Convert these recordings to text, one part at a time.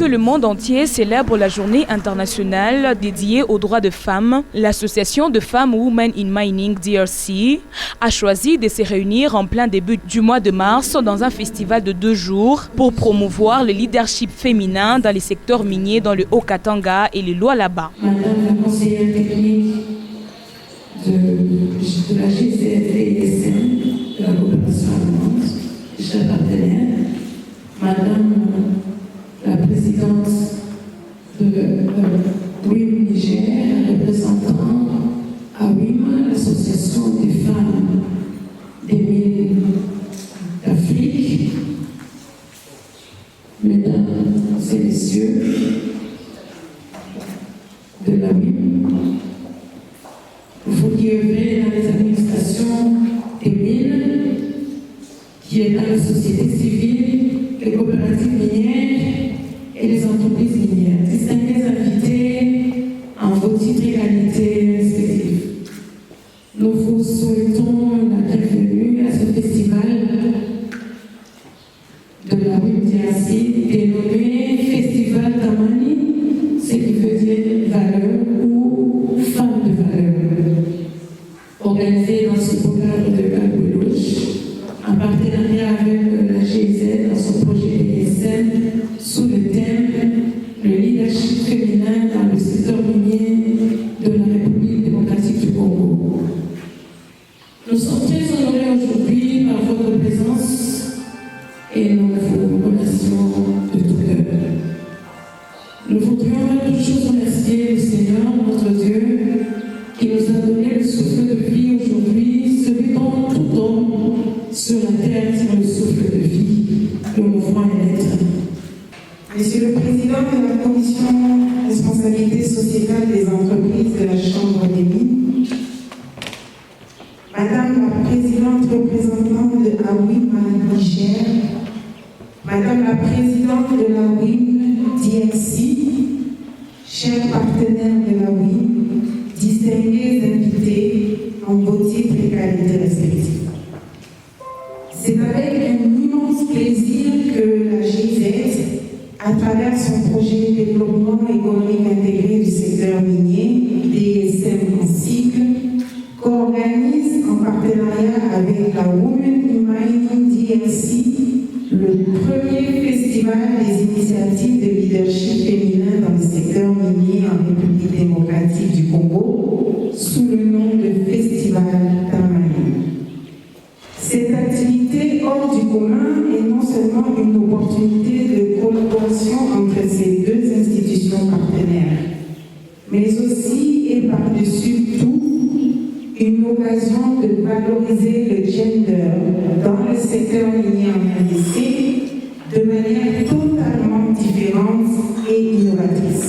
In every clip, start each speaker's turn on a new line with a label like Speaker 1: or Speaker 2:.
Speaker 1: que le monde entier célèbre la journée internationale dédiée aux droits de femmes, l'association de femmes Women in Mining DRC a choisi de se réunir en plein début du mois de mars dans un festival de 2 jours pour promouvoir le leadership féminin dans les secteurs miniers dans le Haut-Katanga et le Lualaba.
Speaker 2: Madame la conseillère technique de la GCFDSM, de la coopération allemande, chef partenaire, Madame la présidente de WIM Niger, représentant à WIM, l'association des femmes des mines d'Afrique, mesdames et messieurs de la WIM, vous qui œuvrez dans les administrations des mines, qui est dans la société civile, les coopératives minières et les entreprises minières. Distingués invités en vos titres et qualités respectifs. Nous vous souhaitons la bienvenue à ce festival de la WIM-DRC dénommé Festival Tamani, ce qui veut dire valeur ou femme de valeur. Organisé dans ce programme de Gaboulouche, en partenariat avec la GIZ dans son projet DSM sous le thème le leadership féminin dans le secteur minier de la République démocratique du Congo. Nous sommes très honorés aujourd'hui par votre présence et nous vous remercions de tout cœur. Nous voudrions avant toute chose remercier le Seigneur, notre Dieu, qui nous a donné le souffle de vie aujourd'hui, celui dont tout homme sur la terre tire le souffle de vie, le mouvement est l'être.
Speaker 3: Monsieur le Président de la Commission responsabilité sociétale des entreprises de la Chambre des mines, Madame la Présidente représentante de la WIM Niger, Madame la Présidente de la WIM DRC, chers partenaires de la WIM, distingués invités en vos titres et qualités respectives. C'est avec un immense plaisir que la GIZ, à travers son projet de développement économique intégré du secteur minier, DSM en sigle, co-organise en partenariat avec la Women in Mining DRC le premier festival des initiatives de leadership féminin dans le secteur minier en République démocratique du Congo, sous le nom de Festival Tamani. Cette activité hors du commun est non seulement une opportunité de collaboration entre ces deux institutions partenaires, mais aussi et par-dessus tout une occasion de valoriser le gender dans le secteur minier en RDC de manière totalement différente et innovatrice.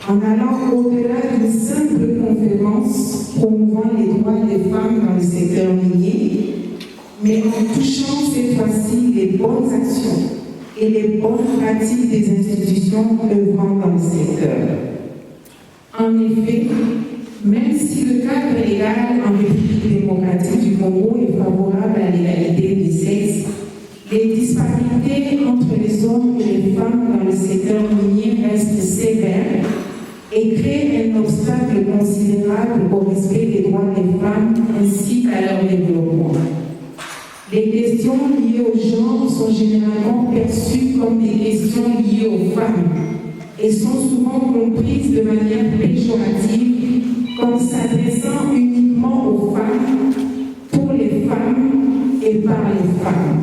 Speaker 3: En allant au-delà d'une simple conférence promouvant les droits des femmes dans le secteur minier, mais en touchant cette fois-ci les bonnes actions et les bonnes pratiques des institutions œuvrant dans le secteur. En effet, même si le cadre légal en République démocratique du Congo est favorable à l'égalité des sexes, les disparités entre les hommes et les femmes dans le secteur minier restent sévères et créent un obstacle considérable au respect des droits des femmes ainsi qu'à leur développement. Les questions liées au genre sont généralement perçues comme des questions liées aux femmes et sont souvent comprises de manière péjorative comme s'adressant uniquement aux femmes, pour les femmes et par les femmes.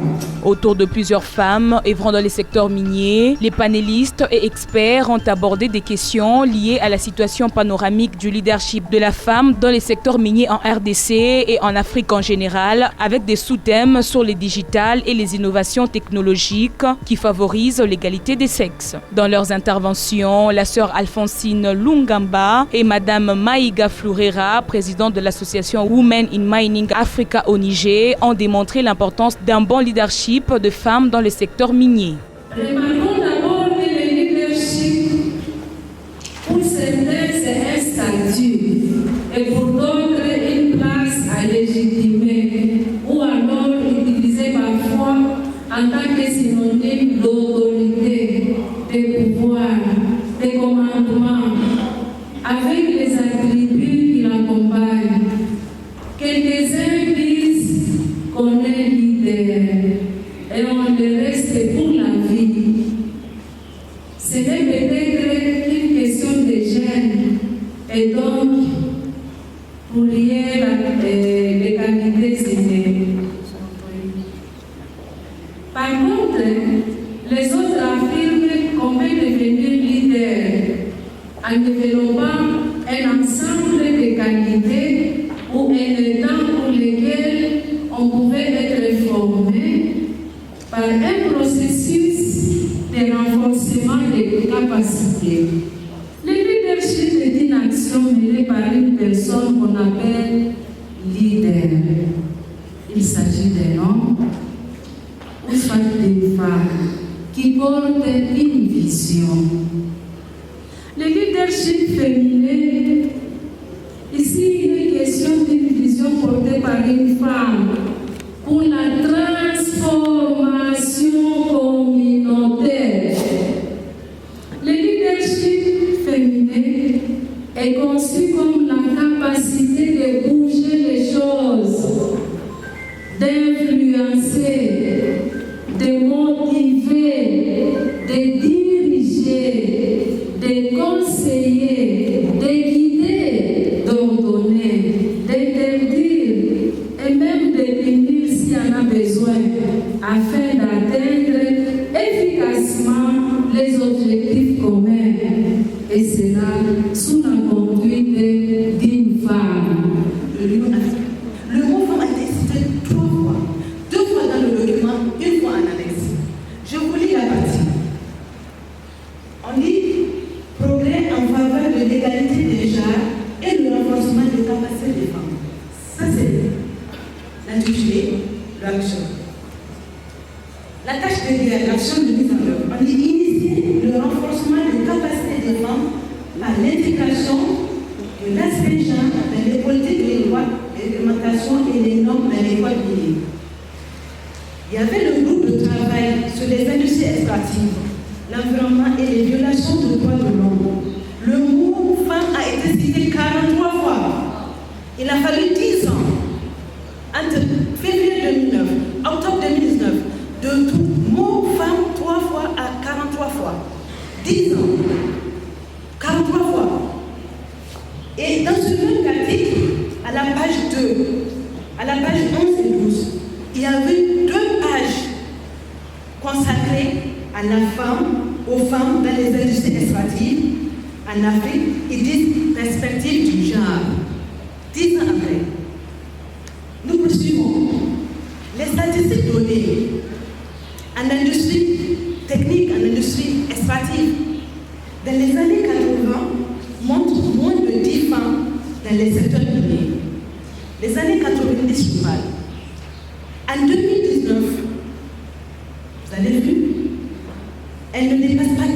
Speaker 1: Autour de plusieurs femmes œuvrant dans les secteurs miniers, les panélistes et experts ont abordé des questions liées à la situation panoramique du leadership de la femme dans les secteurs miniers en RDC et en Afrique en général, avec des sous-thèmes sur les digitales et les innovations technologiques qui favorisent l'égalité des sexes. Dans leurs interventions, la sœur Alphonsine Lungamba et Madame Maïga Flourera, présidente de l'association Women in Mining Africa au Niger, ont démontré l'importance d'un bon leadership de femmes dans le secteur minier.
Speaker 4: Remarquons d'abord que le leadership, pour certains, c'est un statut, et pour d'autres, une place à légitimer, ou alors utilisée parfois en tant que synonyme d'autorité, de on pouvait être formé par un processus de renforcement des capacités. Le leadership est une action menée par une personne qu'on appelle leader. Il s'agit d'un homme ou soit d'une femme qui porte une vision. Le leadership féminin, ici il est question d'une vision portée par une femme pour la transformation communautaire. Le leadership féminin est conçu comme la capacité de bouger les choses, d'influencer, de motiver, de diriger, de conseiller, de guider, d'ordonner, d'interdire et même de punir s'il y en a besoin afin d'atteindre efficacement les objectifs communs. Et cela sous la conduite d'une femme.
Speaker 5: Le mot femme a été cité 3 fois. 2 fois dans le document, 1 fois en annexe. Je vous lis la partie. On dit progrès en faveur de l'égalité des genres et le renforcement des capacités des femmes. Ça, c'est l'intitulé, l'action. La tâche de l'action de mise en œuvre. On dit initier le renforcement des capacités des femmes par l'intégration de l'aspect genre dans les politiques de loi, l'alimentation et les normes dans l'école publique. Il y avait le groupe de travail sur les industries extractives, l'environnement et les violations de droits de l'homme. Le mot femme a été cité 43 fois. Il a fallu 10 ans, entre février 2009, octobre 2019, de tout mot femme 3 fois à 43 fois. 10 ans, 43 fois. Et dans ce même article, à la page 2, à la page 11 et 12, il y avait 2 pages consacrées à la femme, aux femmes dans les industries extractives en Afrique et des perspectives du genre. 10 ans après, nous poursuivons. Les statistiques données en industrie technique, en industrie extractive, dans les années 80, montrent moins de 10 femmes dans les secteurs miniers. Les années 90, je parle. En 2019, vous avez vu, elle ne dépasse pas 15%,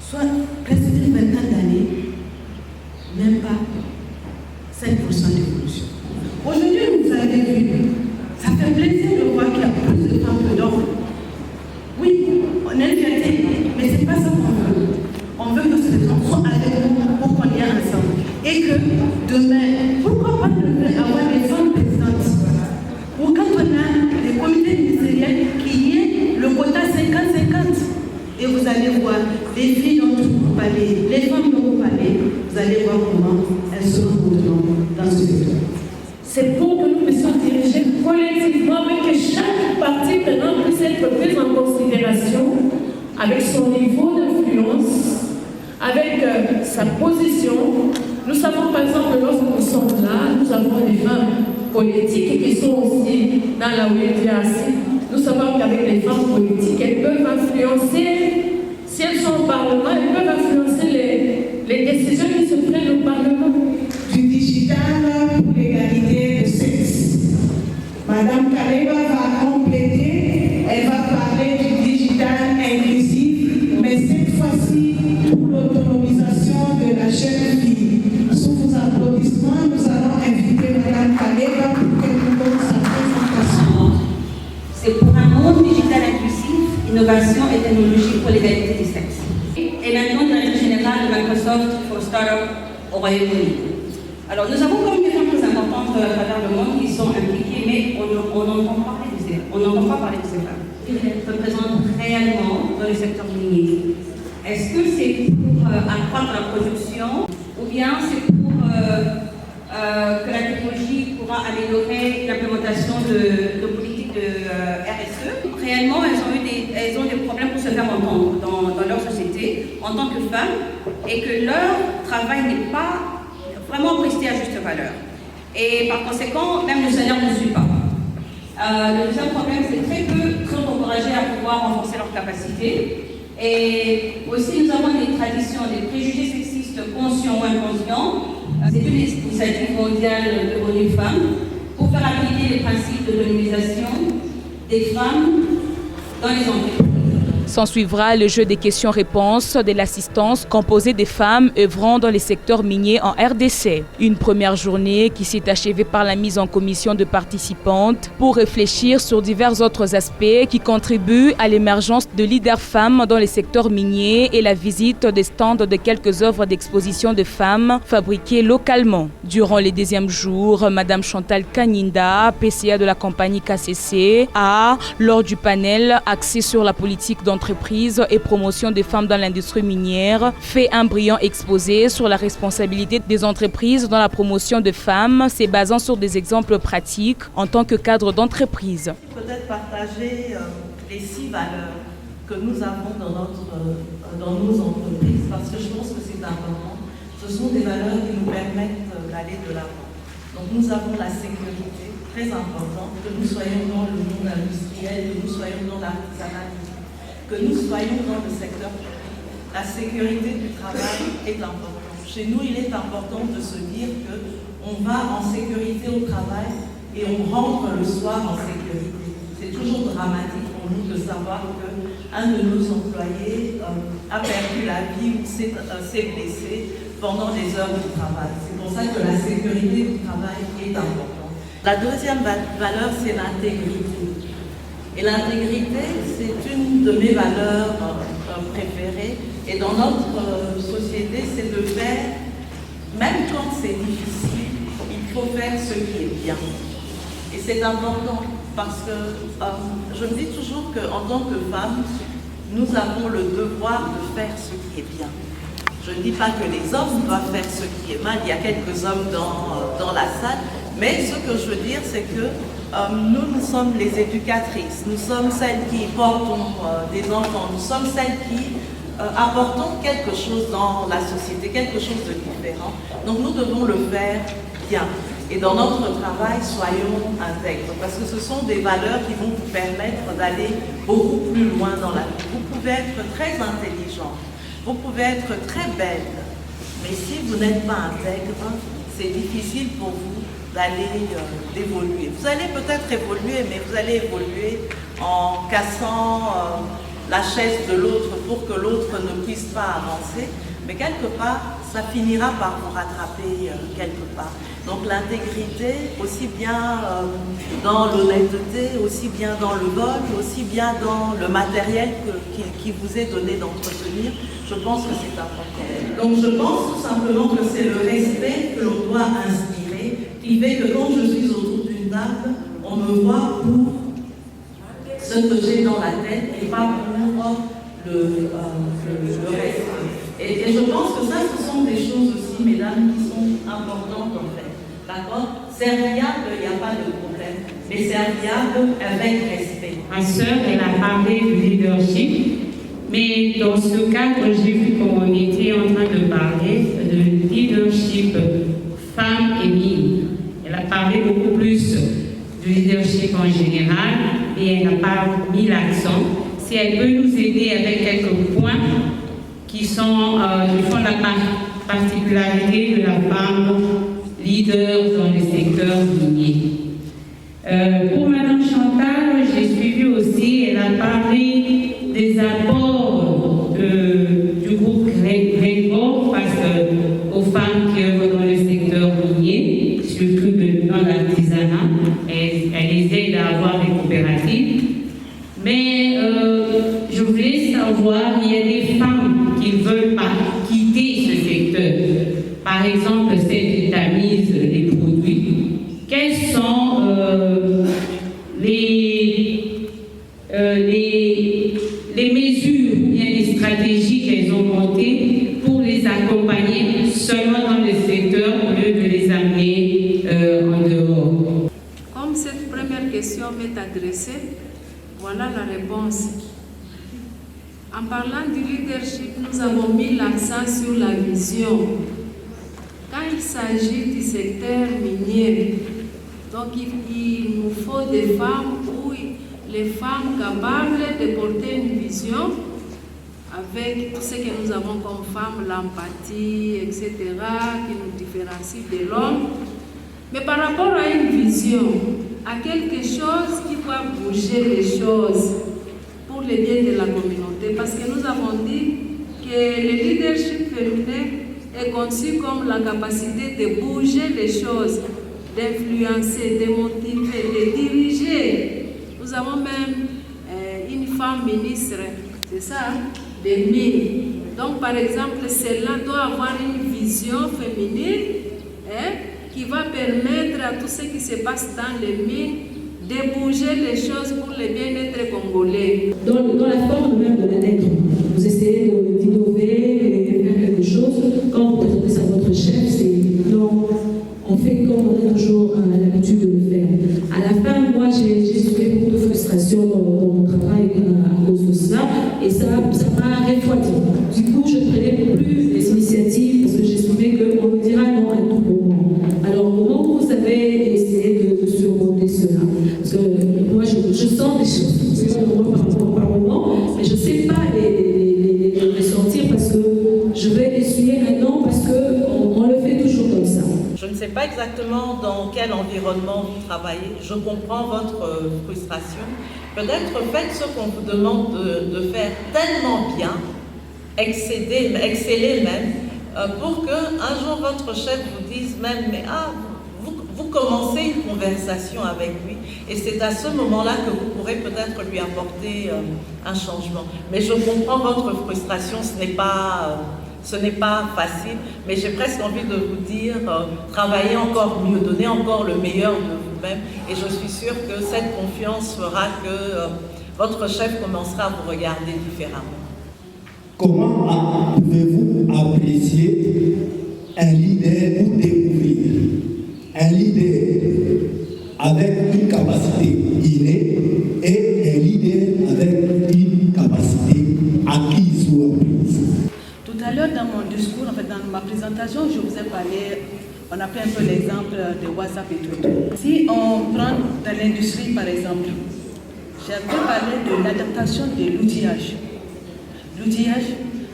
Speaker 5: soit presque une vingtaine d'années, même pas 5% d'évolution. Aujourd'hui, vous avez vu, ça fait plaisir de voir qu'il y a plus de femmes que d'hommes. Oui, on est fierté, mais ce n'est pas ça qu'on veut. On veut que ces gens soient avec nous pour qu'on y ait ensemble. Et que demain, pourquoi pas avoir des femmes présidentes? Ou quand on a des comités ministériels, qu'il y ait le quota 50-50. Et vous allez voir, les filles dont vous parlez, les femmes dont vous parlez, vous allez voir comment elles seront dans ce secteur.
Speaker 6: C'est pour que nous puissions diriger collectivement, mais que chaque partie prenante puisse être prise en considération avec son niveau d'influence, avec sa position. Nous savons par exemple que lorsque nous sommes là, nous avons des femmes politiques qui sont aussi dans la WDRC. Nous savons qu'avec les femmes politiques, elles peuvent influencer, si elles sont au Parlement, elles peuvent influencer les décisions qui se prennent au Parlement.
Speaker 3: Du digital pour l'égalité de sexe. Madame Kaleba va compléter, elle va parler du digital inclusif, mais cette fois-ci pour l'autonomisation de la jeune fille. Sous vos applaudissements, nous allons inviter Madame Kaleba pour qu'elle nous donne sa présentation.
Speaker 7: C'est pour un monde digital inclusif, innovation et technologie pour l'égalité des sexes. Et maintenant, directeur général de Microsoft for Startup au Royaume-Uni. Alors, nous avons comme des femmes très importantes à travers le monde qui sont impliquées, mais on n'entend pas parler de ces femmes. Elles représentent réellement dans le secteur minier. Est-ce que c'est pour accroître la production ou bien c'est pour que la technologie pourra améliorer l'implémentation de politiques de RSE? Réellement, elles ont des problèmes pour se faire entendre dans leur société en tant que femmes et que leur travail n'est pas vraiment presté à juste valeur. Et par conséquent, même le salaire ne suit pas. Le deuxième problème, c'est très peu sont encouragés à pouvoir renforcer leurs capacités. Et aussi, nous avons des traditions, des préjugés sexistes conscients ou inconscients. C'est une initiative mondiale de l'ONU Femmes pour faire appliquer les principes de l'autonomisation des femmes dans les entreprises.
Speaker 1: S'en suivra le jeu des questions-réponses de l'assistance composée des femmes œuvrant dans les secteurs miniers en RDC. Une première journée qui s'est achevée par la mise en commission de participantes pour réfléchir sur divers autres aspects qui contribuent à l'émergence de leaders femmes dans les secteurs miniers et la visite des stands de quelques œuvres d'exposition de femmes fabriquées localement. Durant les deuxièmes jours, Madame Chantal Kaninda, PCA de la compagnie KCC, a, lors du panel axé sur la politique d'entreprise et promotion des femmes dans l'industrie minière, fait un brillant exposé sur la responsabilité des entreprises dans la promotion de femmes, se basant sur des exemples pratiques en tant que cadre d'entreprise.
Speaker 8: Peut-être partager les 6 valeurs que nous avons dans nos entreprises, parce que je pense que c'est important. Ce sont des valeurs qui nous permettent d'aller de l'avant. Donc nous avons la sécurité, très importante, que nous soyons dans le monde industriel, que nous soyons dans l'artisanat, que nous soyons dans le secteur public. La sécurité du travail est importante. Chez nous, il est important de se dire qu'on va en sécurité au travail et on rentre le soir en sécurité. C'est toujours dramatique pour nous de savoir qu'un de nos employés a perdu la vie ou s'est blessé pendant les heures du travail. C'est pour ça que la sécurité du travail est importante. La deuxième valeur, c'est l'intégrité. Et l'intégrité, c'est une de mes valeurs préférées. Et dans notre société, c'est de faire, même quand c'est difficile, il faut faire ce qui est bien. Et c'est important parce que je me dis toujours qu'en tant que femme, nous avons le devoir de faire ce qui est bien. Je ne dis pas que les hommes doivent faire ce qui est mal, il y a quelques hommes dans la salle, mais ce que je veux dire, c'est que nous sommes les éducatrices, nous sommes celles qui portons des enfants, nous sommes celles qui apportons quelque chose dans la société, quelque chose de différent. Donc nous devons le faire bien. Et dans notre travail, soyons intègres, parce que ce sont des valeurs qui vont vous permettre d'aller beaucoup plus loin dans la vie. Vous pouvez être très intelligente, vous pouvez être très belle, mais si vous n'êtes pas intègre, c'est difficile pour vous d'évoluer. Vous allez peut-être évoluer, mais vous allez évoluer en cassant la chaise de l'autre pour que l'autre ne puisse pas avancer, mais quelque part, ça finira par vous rattraper quelque part. Donc l'intégrité, aussi bien dans l'honnêteté, aussi bien dans le vol, aussi bien dans le matériel qui vous est donné d'entretenir, je pense que c'est important. Donc je pense tout simplement que c'est le respect que l'on doit inspirer, qui fait que quand je suis autour d'une table, on me voit pour ce que j'ai dans la tête et pas pour le reste. Et je pense que ça, ce sont des choses aussi, mesdames, qui sont importantes en fait. D'accord? Serviable, il n'y a pas de problème, mais serviable avec respect.
Speaker 9: Ma sœur, elle a parlé du leadership, mais dans ce cadre, j'ai vu qu'on était en train de parler de leadership femmes et mines. Elle a parlé beaucoup plus du leadership en général et elle n'a pas mis l'accent. Si elle peut nous aider avec quelques points qui font la particularité de la femme leader dans le secteur minier. Pour Mme Chantal, j'ai suivi aussi, elle a parlé des apports du groupe Grégoire face aux femmes qui œuvrent dans le secteur minier, surtout dans l'artisanat. Elle les aide à avoir des coopératives. Mais je voulais savoir, il y a des femmes qui ne veulent pas quitter ce secteur. Par exemple, celle qui tamise les produits. Quelles sont les mesures ou bien les stratégies qu'elles ont montées pour les accompagner seulement dans le secteur au lieu de les amener en dehors?
Speaker 4: Comme cette première question m'est adressée, voilà la réponse. En parlant du leadership, nous avons mis l'accent sur la vision. Quand il s'agit du secteur minier, donc il nous faut des femmes ou les femmes capables de porter une vision avec tout ce que nous avons comme femmes, l'empathie, etc., qui nous différencie de l'homme. Mais par rapport à une vision, à quelque chose qui va bouger les choses pour le bien de la communauté, parce que nous avons dit que le leadership féminin est conçu comme la capacité de bouger les choses, d'influencer, de motiver, de diriger. Nous avons même une femme ministre, c'est ça, des mines. Donc, par exemple, celle-là doit avoir une vision féminine qui va permettre à tout ce qui se passe dans les mines de bouger les choses pour le bien-être congolais.
Speaker 2: Dans la forme même de la lettre, vous essayez d'innover et de faire quelque chose. Quand vous présentez ça à votre chef, c'est non, on fait comme on a toujours l'habitude de le faire. À la fin, moi, j'ai souffert beaucoup de frustration dans mon travail à cause de cela, et ça m'a refroidi. Du coup, je ne prenais plus les initiatives parce que j'estimais qu'on me dira non à tout moment. Alors, au moment où vous avez essayé de surmonter cela, parce que moi, je sens des choses par moment, mais je ne sais pas les ressentir parce que je vais essuyer un non parce qu'on le fait toujours comme ça.
Speaker 8: Je ne sais pas exactement dans quel environnement vous travaillez. Je comprends votre frustration. Peut-être faites ce qu'on vous demande de faire tellement bien, exceller même, pour qu'un jour votre chef vous dise même, mais vous commencez une conversation avec lui, et c'est à ce moment-là que vous pourrez peut-être lui apporter un changement. Mais je comprends votre frustration, ce n'est pas facile, mais j'ai presque envie de vous dire, travaillez encore mieux, donnez encore le meilleur de vous-même, et je suis sûre que cette confiance fera que votre chef commencera à vous regarder différemment.
Speaker 10: Comment pouvez-vous apprécier un leader ou découvrir un leader avec une capacité innée et un leader avec une capacité acquise ou apprise?
Speaker 5: Tout à l'heure, dans mon discours, en fait, dans ma présentation, je vous ai parlé, on a pris un peu l'exemple de WhatsApp et tout. Si on prend dans l'industrie, par exemple, j'avais parlé de l'adaptation de l'outillage. L'outillage,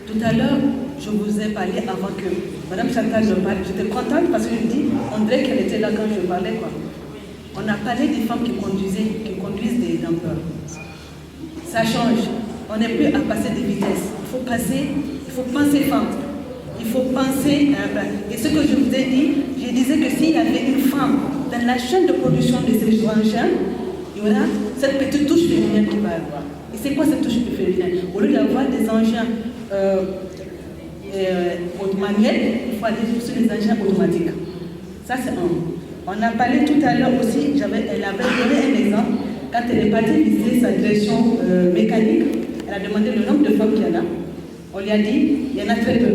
Speaker 5: tout à l'heure, je vous ai parlé avant que Madame Chantal me parle. J'étais contente parce que je me dis, on dirait qu'elle était là quand je parlais, quoi. On a parlé des femmes qui conduisent des dampeurs. Ça change. On n'est plus à passer des vitesses. Il faut penser femme. Il faut penser. Et ce que je vous ai dit, je disais que s'il y avait une femme dans la chaîne de production de ces engins, il y aura cette petite touche féminine qui va avoir. Et c'est quoi cette touche féminine? Au lieu d'avoir des engins manuels, il faut aller sur les engins automatiques. Ça, c'est un. On a parlé tout à l'heure aussi, elle avait donné un exemple, quand elle est partie visiter sa direction mécanique, elle a demandé le nombre de femmes qu'il y en a. On lui a dit, il y en a très peu.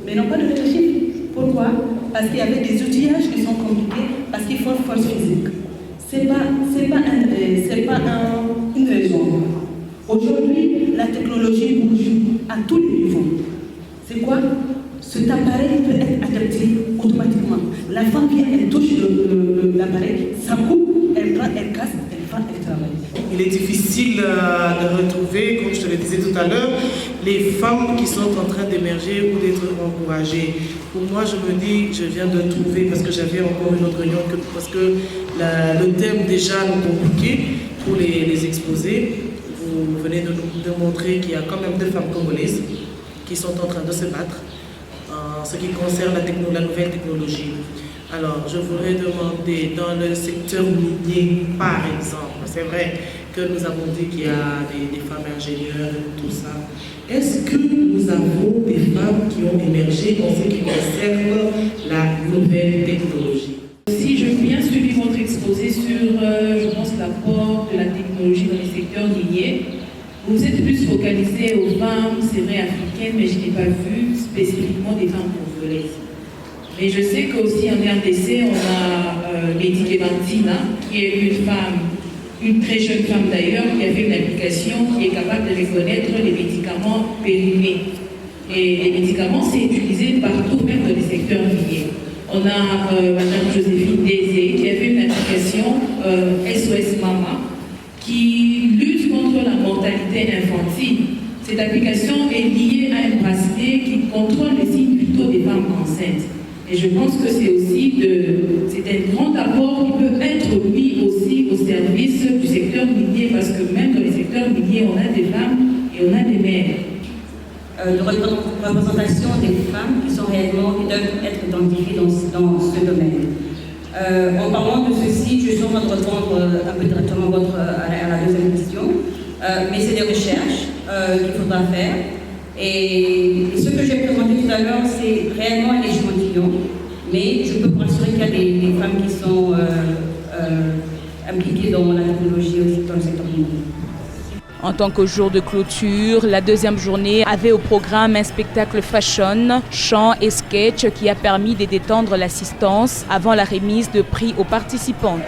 Speaker 5: Mais ils n'ont pas donné le chiffre. Pourquoi? Parce qu'il y avait des outillages qui sont compliqués, parce qu'il faut une force physique. Ce n'est pas une raison. Aujourd'hui, la technologie bouge à tous les niveaux. C'est quoi? Cet appareil peut être adapté automatiquement. La femme vient, elle touche l'appareil, ça coupe, elle prend, elle casse, elle travaille.
Speaker 11: Il est difficile de retrouver, comme je te le disais tout à l'heure, les femmes qui sont en train d'émerger ou d'être encouragées. Pour moi, je me dis, je viens de trouver, parce que j'avais encore une autre réunion, parce que le thème déjà nous compliqué pour les exposer. Vous venez de nous montrer qu'il y a quand même 2 femmes congolaises qui sont en train de se battre en ce qui concerne la nouvelle technologie. Alors, je voudrais demander, dans le secteur minier, par exemple, c'est vrai que nous avons dit qu'il y a des femmes ingénieures et tout ça. Est-ce que nous avons des femmes qui ont émergé en ce qui concerne la nouvelle technologie?
Speaker 12: Si j'ai bien suivi votre exposé sur, je pense, l'apport de la technologie dans les secteurs miniers, vous êtes plus focalisé aux femmes, c'est vrai, africaines, mais je n'ai pas vu spécifiquement des femmes congolaises. Mais je sais qu'aussi en RDC, on a Lady Clémentine, qui est une femme, une très jeune femme d'ailleurs, qui a fait une application qui est capable de reconnaître les médicaments périmés. Et les médicaments, c'est utilisé partout, même dans les secteurs miniers. On a Madame Joséphine Désé qui a fait une application SOS Mama qui lutte contre la mortalité infantile. Cette application est liée à un bracelet qui contrôle les signes vitaux des femmes enceintes. Et je pense que c'est un grand apport qui peut être mis aussi au service du secteur minier, parce que même dans les secteurs miniers, on a des femmes et on a des mères.
Speaker 7: De représentation des femmes qui doivent être identifiées dans ce domaine. En parlant de ceci, je suis en train de répondre un peu directement à la deuxième question, mais c'est des recherches qu'il faudra faire. Et ce que j'ai présenté tout à l'heure, c'est réellement un échantillon, mais je peux vous rassurer qu'il y a des femmes qui sont impliquées dans la technologie aussi dans le secteur minier.
Speaker 1: En tant que jour de clôture, la deuxième journée avait au programme un spectacle fashion, chant et sketch qui a permis de détendre l'assistance avant la remise de prix aux participantes.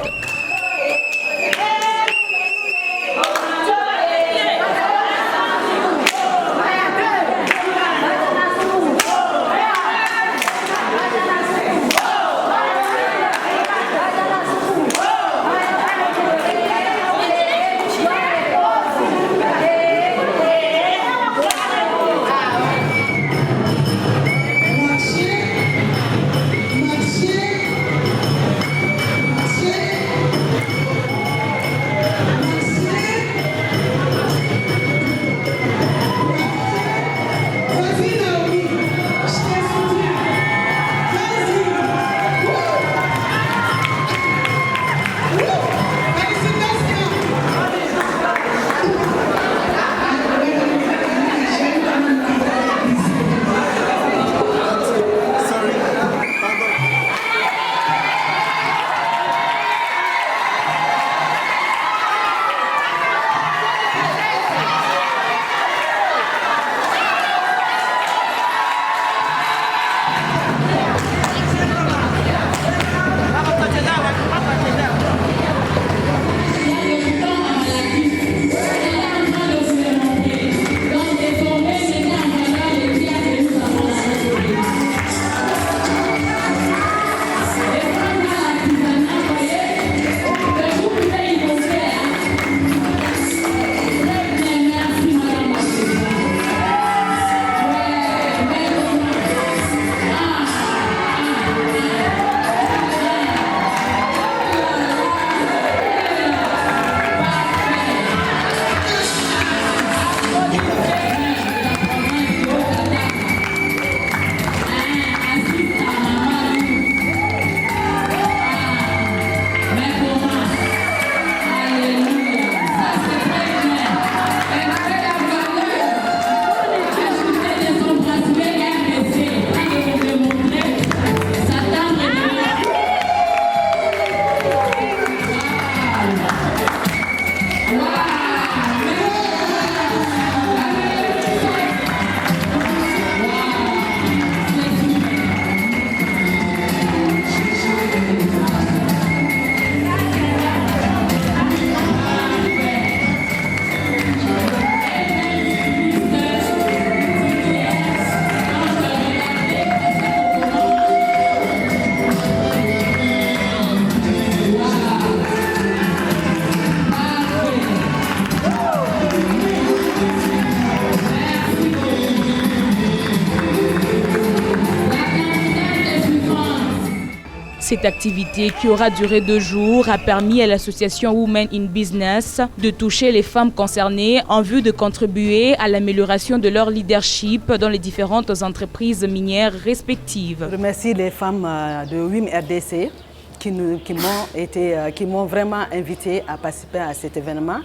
Speaker 1: Cette activité, qui aura duré 2 jours, a permis à l'association Women in Business de toucher les femmes concernées en vue de contribuer à l'amélioration de leur leadership dans les différentes entreprises minières respectives.
Speaker 13: Je remercie les femmes de WIM RDC qui m'ont vraiment invité à participer à cet événement,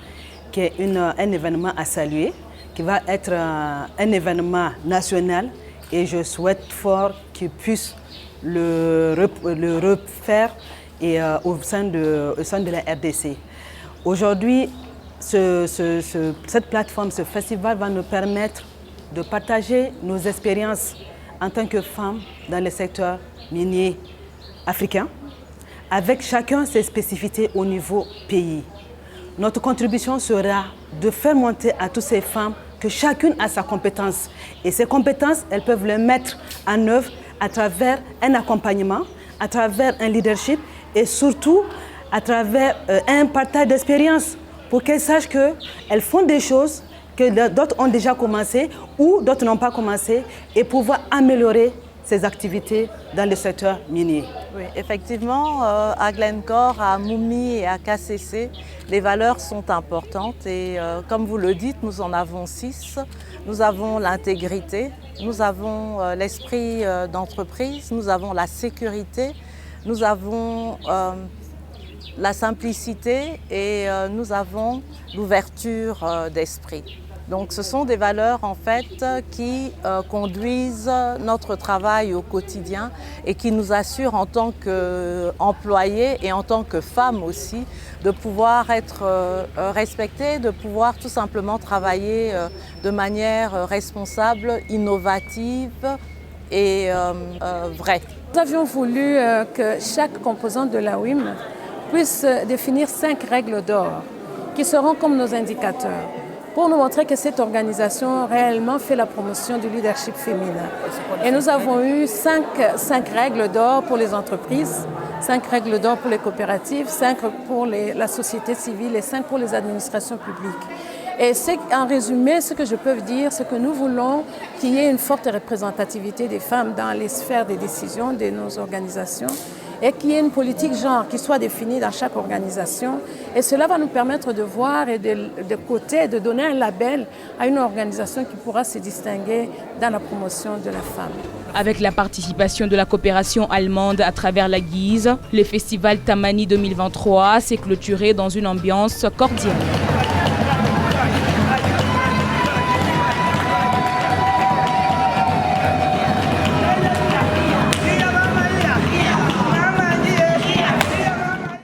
Speaker 13: qui est un événement à saluer, qui va être un événement national, et je souhaite fort qu'ils puissent le refaire au sein de la RDC. Aujourd'hui, cette plateforme, ce festival va nous permettre de partager nos expériences en tant que femmes dans le secteur minier africain, avec chacun ses spécificités au niveau pays. Notre contribution sera de faire monter à toutes ces femmes que chacune a sa compétence. Et ces compétences, elles peuvent les mettre en œuvre à travers un accompagnement, à travers un leadership et surtout à travers un partage d'expérience pour qu'elles sachent qu'elles font des choses que d'autres ont déjà commencé ou d'autres n'ont pas commencé et pouvoir améliorer ces activités dans le secteur minier.
Speaker 14: Oui, effectivement, à Glencore, à Moumi et à KCC, les valeurs sont importantes et comme vous le dites, nous en avons 6. Nous avons l'intégrité, nous avons l'esprit d'entreprise, nous avons la sécurité, nous avons la simplicité et nous avons l'ouverture d'esprit. Donc ce sont des valeurs en fait qui conduisent notre travail au quotidien et qui nous assurent en tant qu'employés et en tant que femmes aussi de pouvoir être respectées, de pouvoir tout simplement travailler de manière responsable, innovative et vraie.
Speaker 6: Nous avions voulu que chaque composante de la WIM puisse définir 5 règles d'or qui seront comme nos indicateurs, pour nous montrer que cette organisation réellement fait la promotion du leadership féminin. Et nous avons eu 5 règles d'or pour les entreprises, 5 règles d'or pour les coopératives, 5 pour la société civile et 5 pour les administrations publiques. Et en résumé, ce que je peux dire, c'est que nous voulons qu'il y ait une forte représentativité des femmes dans les sphères des décisions de nos organisations et qu'il y ait une politique genre qui soit définie dans chaque organisation. Et cela va nous permettre de voir et de coter, de donner un label à une organisation qui pourra se distinguer dans la promotion de la femme.
Speaker 1: Avec la participation de la coopération allemande à travers la Guise, le festival Tamani 2023 s'est clôturé dans une ambiance cordiale.